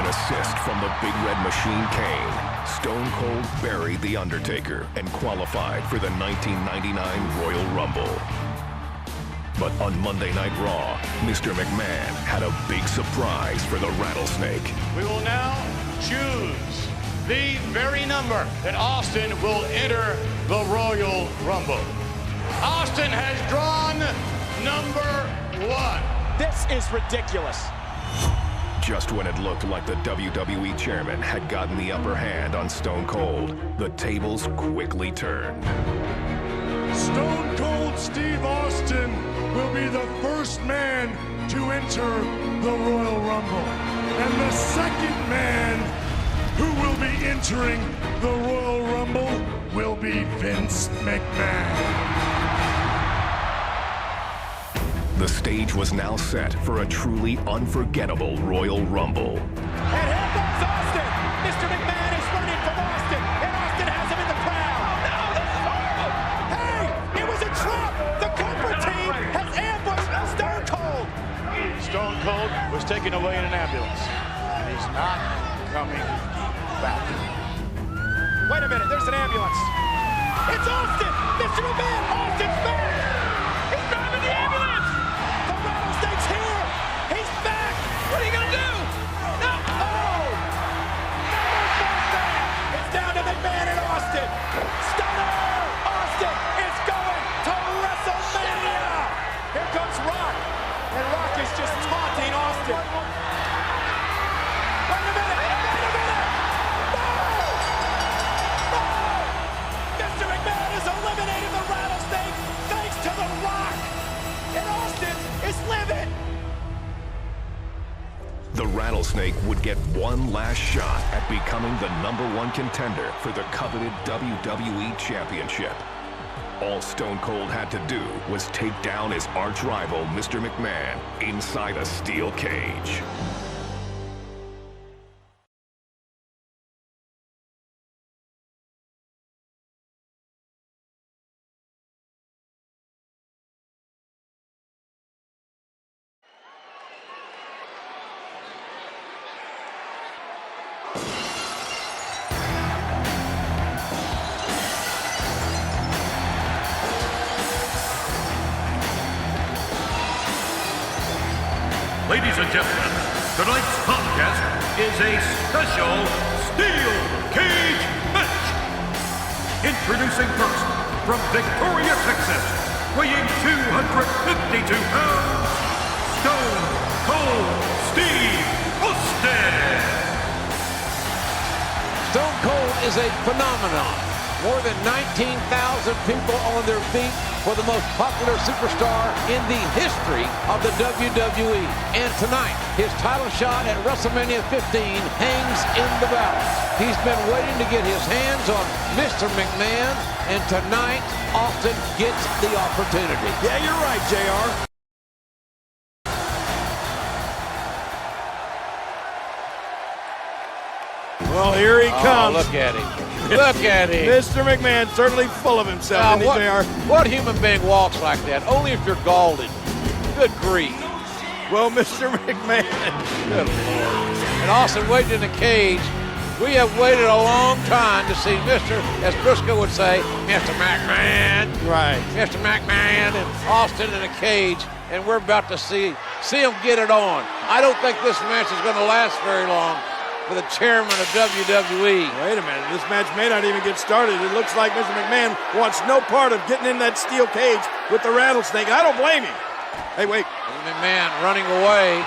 assist from the Big Red Machine Kane, Stone Cold buried The Undertaker and qualified for the 1999 Royal Rumble. But on Monday Night Raw, Mr. McMahon had a big surprise for the Rattlesnake. We will now choose the very number that Austin will enter the Royal Rumble. Austin has drawn number 1. This is ridiculous. Just when it looked like the WWE chairman had gotten the upper hand on Stone Cold, the tables quickly turned. Stone Cold Steve Austin will be the first man to enter the Royal Rumble. And the second man who will be entering the Royal Rumble will be Vince McMahon. The stage was now set for a truly unforgettable Royal Rumble. And here comes Austin. Mr. McMahon is running from Austin, and Austin has him in the crowd. Oh, no, this is horrible. Hey, it was a trap. The corporate team has ambushed Stone Cold. Stone Cold was taken away in an ambulance. And he's not coming back. Wait a minute, there's an ambulance. It's Austin. Mr. McMahon, Austin's back. He's driving the ambulance. The Rattlesnake's here. He's back. What are you going to do? No. Oh. It's down to McMahon and Austin. Stunner. Austin is going to WrestleMania. Here comes Rock. And Rock is just taunting Austin. Wait a minute. Wait a minute. No. Mr. McMahon has eliminated the Rattlesnake thanks to The Rock. And Austin is livid. The Rattlesnake would get one last shot at becoming the #1 contender for the coveted WWE Championship. All Stone Cold had to do was take down his arch-rival, Mr. McMahon, inside a steel cage. Ladies and gentlemen, tonight's contest is a special steel cage match. Introducing first, from Victoria, Texas, weighing 252 pounds, Stone Cold Steve Austin. Stone Cold is a phenomenon. More than 19,000 people on their feet for the most popular superstar in the history of the WWE. And tonight, his title shot at WrestleMania 15 hangs in the balance. He's been waiting to get his hands on Mr. McMahon, and tonight, Austin gets the opportunity. Yeah, you're right, JR. Well, here he comes. Look at him. Look at him. Mr. McMahon, certainly full of himself, isn't he, JR? What human being walks like that? Only if you're Galded. Good grief. Well, Mr. McMahon. Good Lord. And Austin waiting in the cage. We have waited a long time to see Mr., as Briscoe would say, Mr. McMahon. Right. Mr. McMahon and Austin in a cage, and we're about to see him get it on. I don't think this match is going to last very long for the chairman of WWE. Wait a minute, this match may not even get started. It looks like Mr. McMahon wants no part of getting in that steel cage with the Rattlesnake. I don't blame him. Hey, wait. McMahon running away.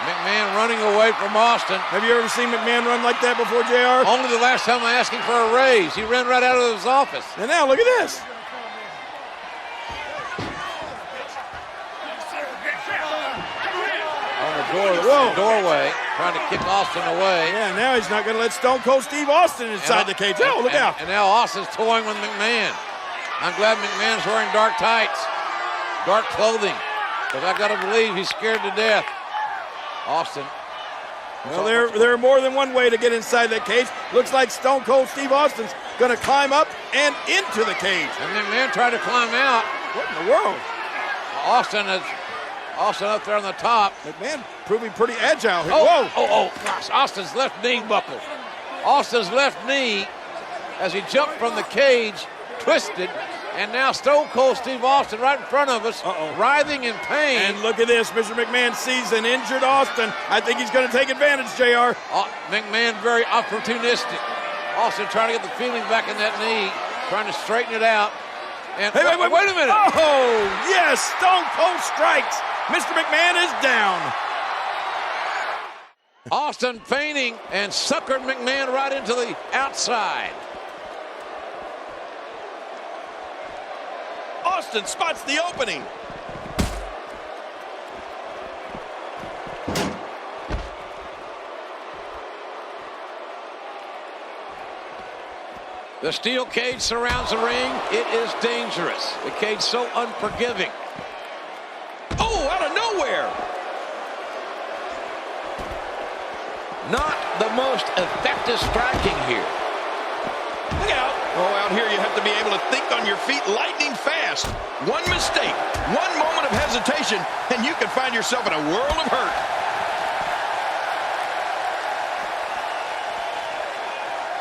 McMahon running away from Austin. Have you ever seen McMahon run like that before, JR? Only the last time I asked him for a raise. He ran right out of his office. And now, look at this. Doorway, trying to kick Austin away. Yeah, now he's not going to let Stone Cold Steve Austin inside the cage. Oh, look out. And now Austin's toying with McMahon. I'm glad McMahon's wearing dark tights, dark clothing, because I got to believe he's scared to death. Austin. Well, there are more than one way to get inside that cage. Looks like Stone Cold Steve Austin's going to climb up and into the cage. And McMahon tried to climb out. What in the world? Austin up there on the top. McMahon proving pretty agile here. Oh, Whoa! Gosh, Austin's left knee buckled. Austin's left knee, as he jumped from the cage, twisted, and now Stone Cold Steve Austin right in front of us, writhing in pain. And look at this, Mr. McMahon sees an injured Austin. I think he's going to take advantage, JR. McMahon very opportunistic. Austin trying to get the feeling back in that knee, trying to straighten it out. And wait a minute. Oh, yes, Stone Cold strikes. Mr. McMahon is down. Austin feigning and suckered McMahon right into the outside. Austin spots the opening. The steel cage surrounds the ring. It is dangerous. The cage so unforgiving. Oh, out of nowhere. Not the most effective striking here. Look out. Oh, out here you have to be able to think on your feet lightning fast. One mistake, one moment of hesitation, and you can find yourself in a world of hurt.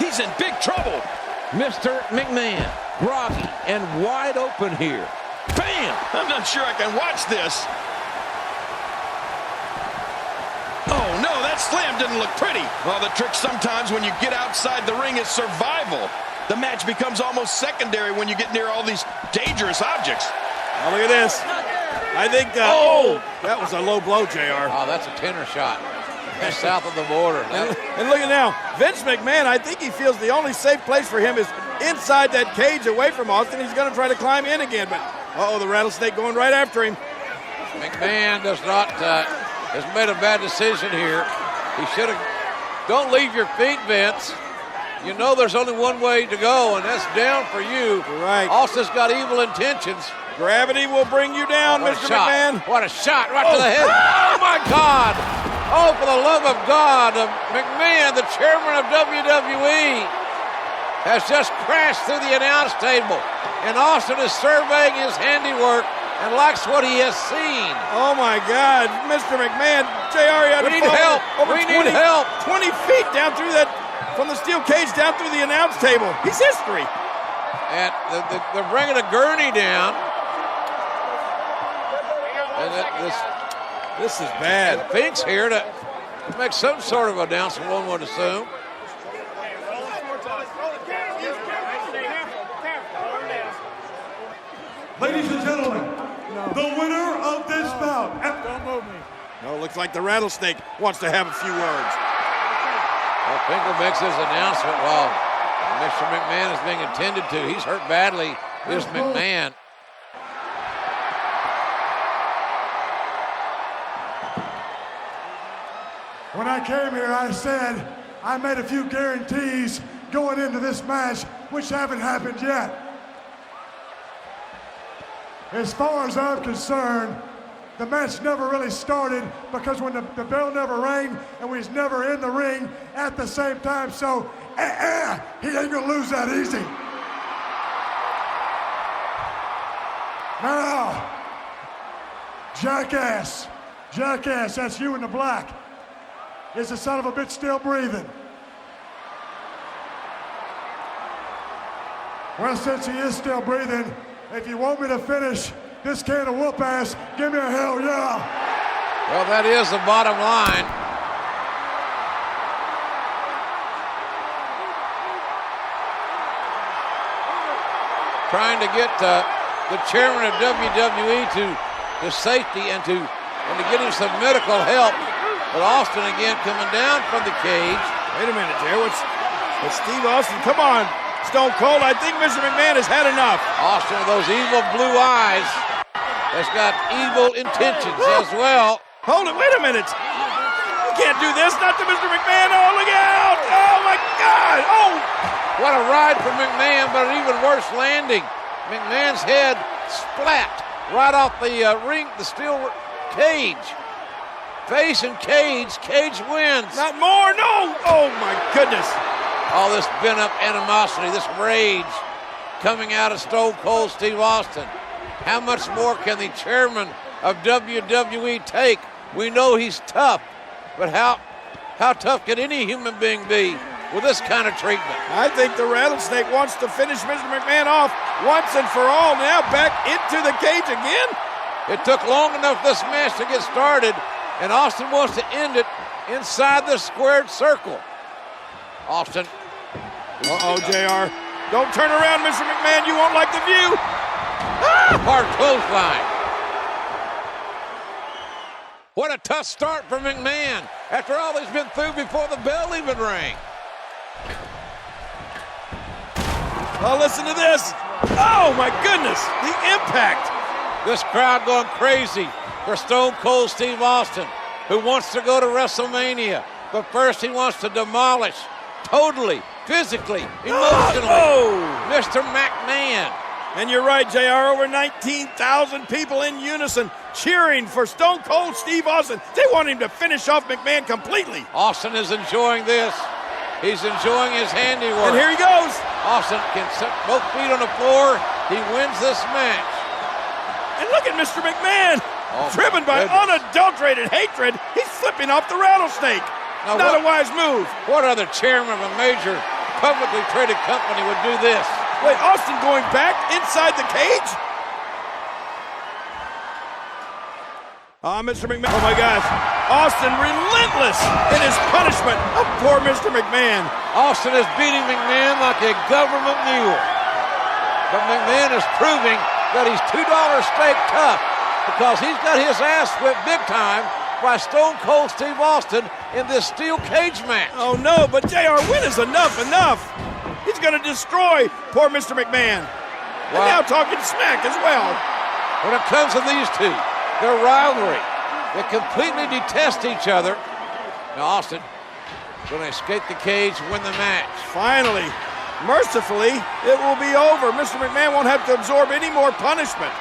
He's in big trouble. Mr. McMahon, groggy and wide open here. Bam! I'm not sure I can watch this. Oh, no, that slam didn't look pretty. Well, the trick sometimes when you get outside the ring is survival. The match becomes almost secondary when you get near all these dangerous objects. Oh, look at this. I think, that was a low blow, JR. Oh, that's a tenor shot. That's south of the border. And look at now, Vince McMahon, I think he feels the only safe place for him is inside that cage away from Austin. He's going to try to climb in again, but, the rattlesnake going right after him. McMahon has made a bad decision here. He should have, don't leave your feet, Vince. You know there's only one way to go, and that's down for you. Right. Austin's got evil intentions. Gravity will bring you down, Mr. McMahon. What a shot right to the head. Oh, my God. Oh, for the love of God. McMahon, the chairman of WWE, has just crashed through the announce table. And Austin is surveying his handiwork and likes what he has seen. Oh, my God. Mr. McMahon, JR, We need help. We need help. 20 feet down through that, from the steel cage down through the announce table. He's history. And they're bringing a gurney down. And this is bad. Fink's here to make some sort of announcement, one would assume. Ladies and gentlemen, the winner of this bout. Don't move me. No, looks like the rattlesnake wants to have a few words. Well, Finkel makes his announcement while Mr. McMahon is being attended to. He's hurt badly. Here's McMahon. When I came here, I said I made a few guarantees going into this match, which haven't happened yet. As far as I'm concerned, the match never really started because when the bell never rang and we was never in the ring at the same time, so he ain't gonna lose that easy. Now, jackass, that's you in the black. Is the son of a bitch still breathing? Well, since he is still breathing, if you want me to finish this can of whoop ass, give me a hell yeah. Well, that is the bottom line. Trying to get the chairman of WWE to safety and to get him some medical help. But Austin again coming down from the cage. Wait a minute, Jerry. What's Steve Austin? Come on, Stone Cold. I think Mr. McMahon has had enough. Austin with those evil blue eyes has got evil intentions as well. Hold it. Wait a minute. You can't do this. Not to Mr. McMahon. Oh, look out. Oh, my God. Oh. What a ride for McMahon, but an even worse landing. McMahon's head splat right off the ring, the steel cage. Face and cage wins. Not more, no! Oh my goodness. All this pent-up animosity, this rage coming out of Stone Cold Steve Austin. How much more can the chairman of WWE take We know he's tough, but how tough can any human being be with this kind of treatment? I think the Rattlesnake wants to finish Mr. McMahon off once and for all. Now back into the cage again. It took long enough this match to get started, and Austin wants to end it inside the squared circle. Austin. Uh-oh, JR. Don't turn around, Mr. McMahon. You won't like the view. Hard clothesline. What a tough start for McMahon after all he's been through before the bell even rang. Oh, listen to this. Oh, my goodness. The impact. This crowd going crazy for Stone Cold Steve Austin, who wants to go to WrestleMania. But first he wants to demolish, totally, physically, emotionally, Mr. McMahon. And you're right, JR. Over 19,000 people in unison cheering for Stone Cold Steve Austin. They want him to finish off McMahon completely. Austin is enjoying this. He's enjoying his handiwork. And here he goes. Austin can set both feet on the floor. He wins this match. And look at Mr. McMahon. Driven by unadulterated hatred, he's flipping off the Rattlesnake. Now Not a wise move. What other chairman of a major publicly traded company would do this? Wait, Austin going back inside the cage? Mr. McMahon. Oh, my gosh. Austin relentless in his punishment of poor Mr. McMahon. Austin is beating McMahon like a government mule. But McMahon is proving that he's $2 steak tough because he's got his ass whipped big time by Stone Cold Steve Austin in this steel cage match. Oh, no, but JR, when is enough? He's going to destroy poor Mr. McMahon. And now talking smack as well. When it comes to these two, their rivalry, they completely detest each other. Now Austin going to escape the cage and win the match. Finally, mercifully, it will be over. Mr. McMahon won't have to absorb any more punishment.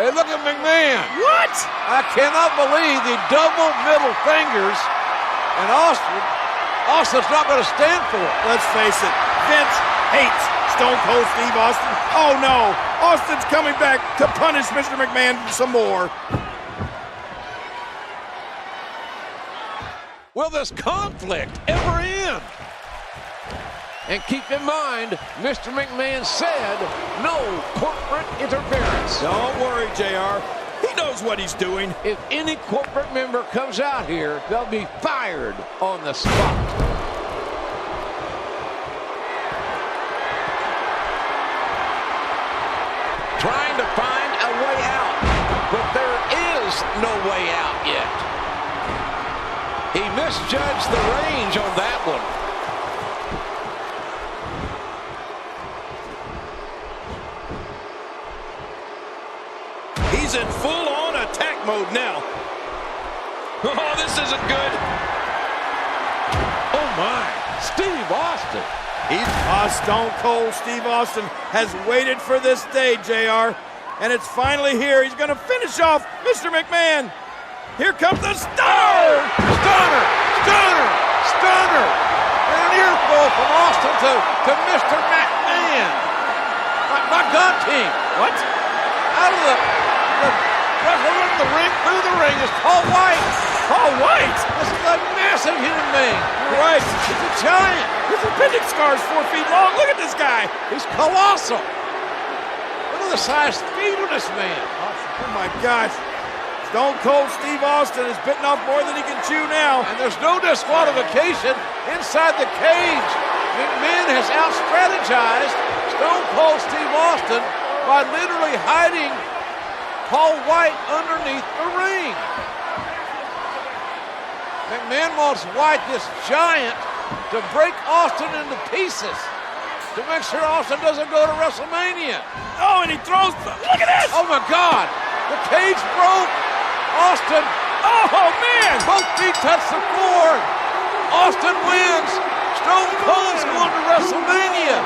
Hey, look at McMahon. What? I cannot believe the double middle fingers, and Austin's not going to stand for it. Let's face it, Vince hates Stone Cold Steve Austin. Oh no, Austin's coming back to punish Mr. McMahon some more. Will this conflict ever end? And keep in mind, Mr. McMahon said no corporate interference. Don't worry, JR. He knows what he's doing. If any corporate member comes out here, they'll be fired on the spot. Trying to find a way out, but there is no way out yet. He misjudged the range on that one. He's in full-on attack mode now. Oh, this isn't good. Oh, my. Steve Austin. Stone Cold Steve Austin has waited for this day, JR. And it's finally here. He's going to finish off Mr. McMahon. Here comes the stunner. Stunner. And an earful from Austin to Mr. McMahon. My gun team. What? Out of the ring, through the ring is Paul White. Paul White? This is a massive human being. Right. He's a giant. His appendix scar is 4 feet long. Look at this guy. He's colossal. Look at the size feet of this man. Oh, my gosh. Stone Cold Steve Austin is bitten off more than he can chew now. And there's no disqualification inside the cage. McMahon has out-strategized Stone Cold Steve Austin by literally hiding Paul White underneath the ring. McMahon wants White, this giant, to break Austin into pieces to make sure Austin doesn't go to WrestleMania. Oh, and he throws. Look at this. Oh, my God. The cage broke. Austin. Oh, man. Both feet touch the floor. Austin wins. Stone Cold's going to WrestleMania.